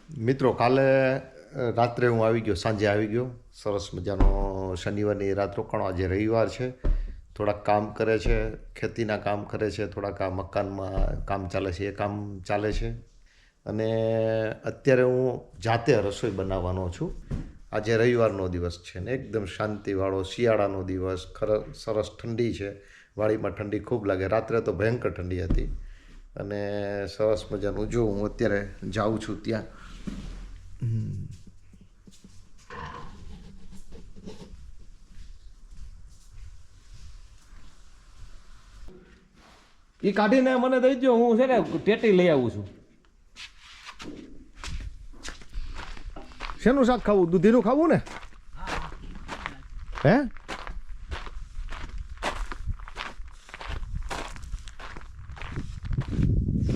મિત્રો કાલે રાત્રે હું આવી ગયો, સાંજે આવી ગયો. સરસ મજાનો શનિવારની રાત રોકાણો. આજે રવિવાર છે. થોડાક કામ કરે છે, ખેતીના કામ કરે છે, થોડાક આ મકાનમાં કામ ચાલે છે, એ કામ ચાલે છે. અને અત્યારે હું જાતે રસોઈ બનાવવાનો છું. આજે રવિવારનો દિવસ છે ને એકદમ શાંતિવાળો શિયાળાનો દિવસ. સરસ ઠંડી છે, વાડીમાં ઠંડી ખૂબ લાગે. રાત્રે તો ભયંકર ઠંડી હતી. અને સરસ મજાનું જો હું અત્યારે જાઉં છું ત્યાં. એ કાઢીને મને દઈ દો, હું છે ને ટેટી લઈ આવું છું. શેનું શાક ખાવું? દૂધીનું ખાવું ને? હે?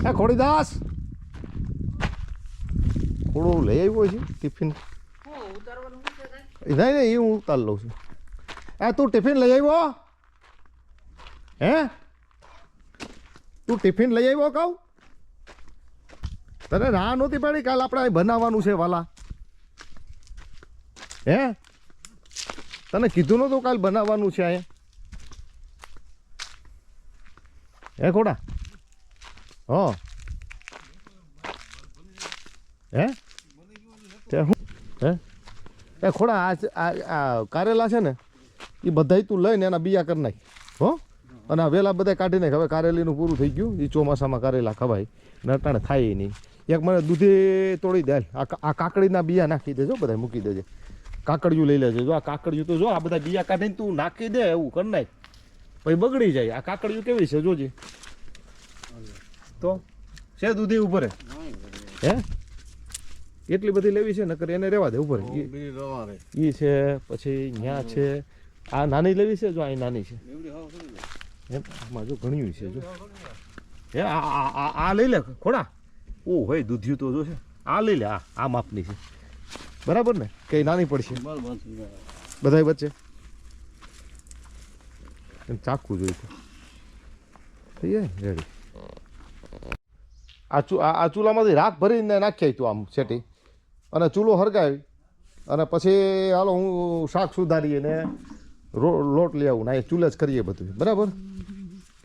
હે ખોડીદાસ, થોડું લઈ આવ્યો છે ટિફિન. નહીં નહીં, એ હું ઉતાર લઉં છું. તું ટિફિન લઈ આવ્યો? હે, તું ટિફિન લઈ આવ્યો કહું? તને ના નહોતી પડી? કાલ આપણે બનાવવાનું છે વાલા. હે, તને કીધું નહોતું કાલ બનાવવાનું છે અહીંયા? હે ખોડા? હા. હે હે એ ખોડા, આ કારેલા છે ને એ બધાય તું લઈને એના બીયા કરી નાખ. હો, અને આ વેલા બધા કાઢી નાખ. હવે કારેલીનું પૂરું થઈ ગયું. એ ચોમાસામાં કારેલા ખવાય ને અટાણે થાય નહીં. એક મને દૂધી તોડી દે. આ કાકડીના બીયા નાખી દેજો, બધા મૂકી દેજે. કાકડિયું લઈ લેજો. જો આ કાકડિયું તો જો, આ બધા બીયા કાઢીને તું નાખી દે, એવું કરી નાખ. પછી બગડી જાય. આ કાકડિયું કેવી છે જોજે. તો છે દૂધી ઉપર હે, એટલી બધી લેવી છે નકર એને રહેવા દે ઉપર. એ છે, પછી ન્યા છે. આ નાની લેવી છે, જો આ નાની છે એમાં જો ઘણ્યું છે. જો હે, આ લઈ લે ખોડા. ઓ હોય દૂધિયું તો જો છે. આ લઈ લે, આ માપની છે, બરાબર ને? કઈ નાની પડશે બધાય વચ્ચે. એમ ચાખવું જોઈએ તો થઈ જાય રેડી. આ ચૂલામાંથી રાખ ભરીને નાખી તું આમ સેટી, અને ચૂલો હરગાવી અને પછી હાલો હું શાક સુધારીએ ને લોટ લઈ આવું. ના એ ચૂલે જ કરીએ બધું, બરાબર?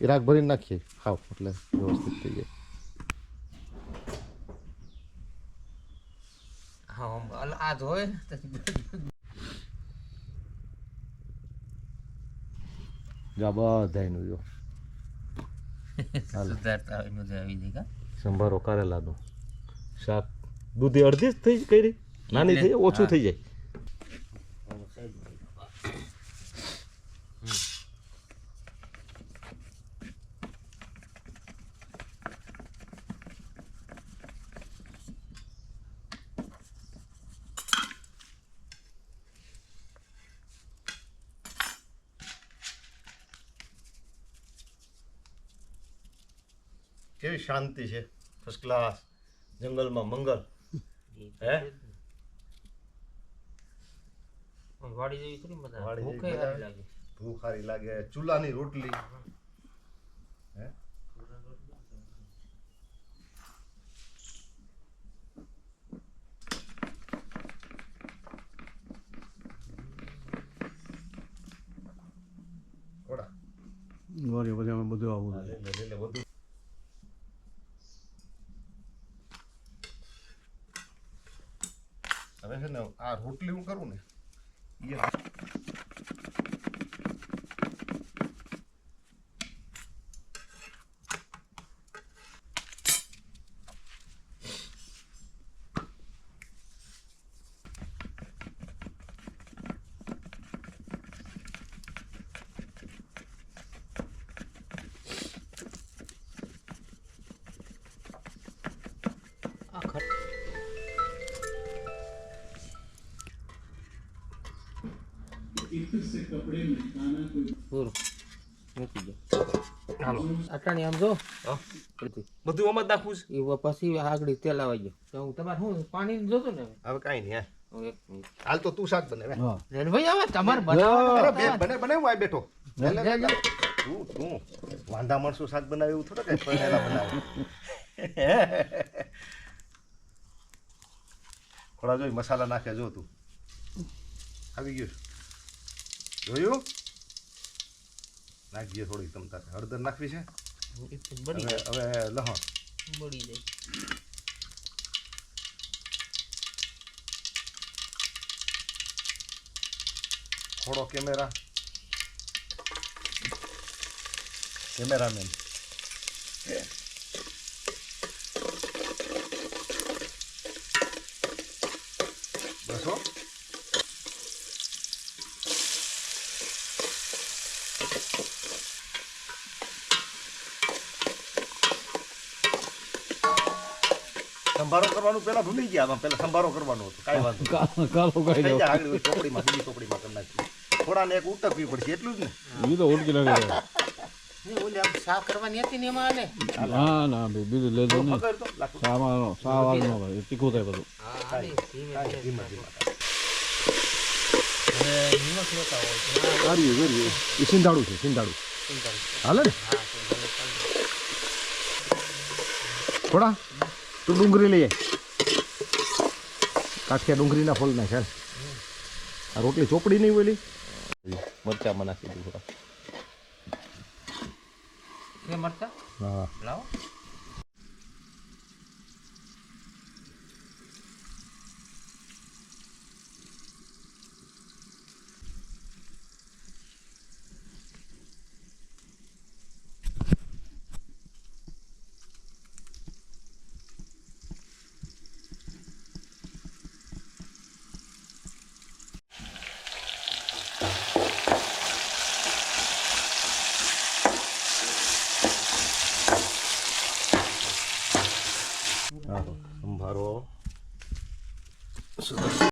એ રાખ ભરીને નાખીએ ખાવ એટલે વ્યવસ્થિત થઈ જાય. આ જોય જા બધાયનું જો સુધારતા હોય મજા આવી જાય. સંભારો કારેલાનું શાક. દૂધી અડધી જ થઈ કરી, નાની થઈ જાય, ઓછું થઈ જાય. કેવી શાંતિ છે, ફર્સ્ટ ક્લાસ. જંગલમાં મંગલ. હે, વાડી જેવી થોડી મજા વાડી ભૂખ જેવી મજા લાગે. ભૂખ સારી લાગે. ચૂલાની રોટલી. હે, થોડા પછી અમે બધું આવું લઈ લે બધું. હવે છે ને આ રોટલી હું કરું ને પૂરું મૂકી દો. હાલો અટાણી આમ જો બધું આમ જ નાખવું છે. એ પછી આગળ તેલ આવી ગયો તો હું તમારે શું પાણી જોતું ને હવે કાંઈ નહીં. હું એક મિનિટ. હાલ તો તું શાક બનાવે. ભાઈ હવે તમારે બનાવવાનું બને હું આ બેઠો. તું વાંધા માણસો શાક બનાવે એવું થોડા કઈ બનાવે. થોડા જોઈ મસાલા નાખે જો તું આવી ગયું જોયું નાખીએ થોડીક તમ તારે હળદર નાખવી છે બળી હવે હવે લહણ બળી જાય થોડો કેમેરામેન બસ હો સંભારો કરવાનું પેલા ભૂલી ગયા આમાં પેલા સંભારો કરવાનો હતો કાંઈ વાંધો નહીં. કાલો કાઢી થઈ દો જાય આગળ ચોપડીમાં બીજી ચોપડીમાં કરી નાખીએ થોડાને એક ઉટકવી પડશે એટલું જ ને એ તો ઉડકી નાખે નહીં ઓલી આમ સાફ કરવાની હતી ને એમાં આને ના ના ભાઈ બીજું લેજો નહીં પકડ તો લાકડું સામાં સાવાનું ન ભાઈ તીખું થાય બધું હા આને ધીમે કાંઈ ધીમે ધીમા હવે નિમક લેતા હોય તો ના સારી સારી એ સિંધાડું છે સિંધાડું હાલે ને થોડા તું ડુંગળી લઈએ કાચિયા ડુંગળીના ફૂલ નાખ હાલ આ રોટલી ચોપડી નહીં બોલી મરચામાં નાખી દઉં થોડા કે મરતા હા લાવો સંભારો